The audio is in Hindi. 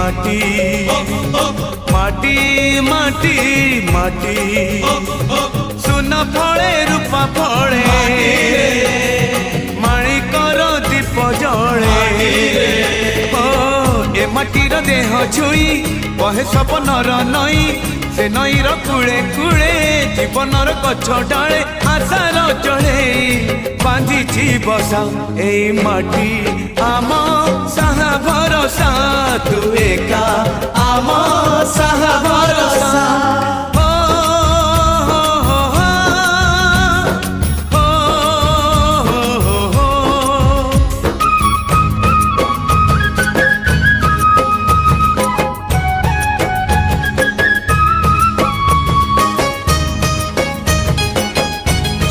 माटी माटी माटी माटी सुन फले रूपा फले माणिकर दीप जले ए माटीर देह छुई बहे सपनर नई से नईर कूले कूले जीवनर गछ डाले आशार चढ़े बांधी बसा ए माटी आम साहा भरोसा तू एका आम साहा भरोसा।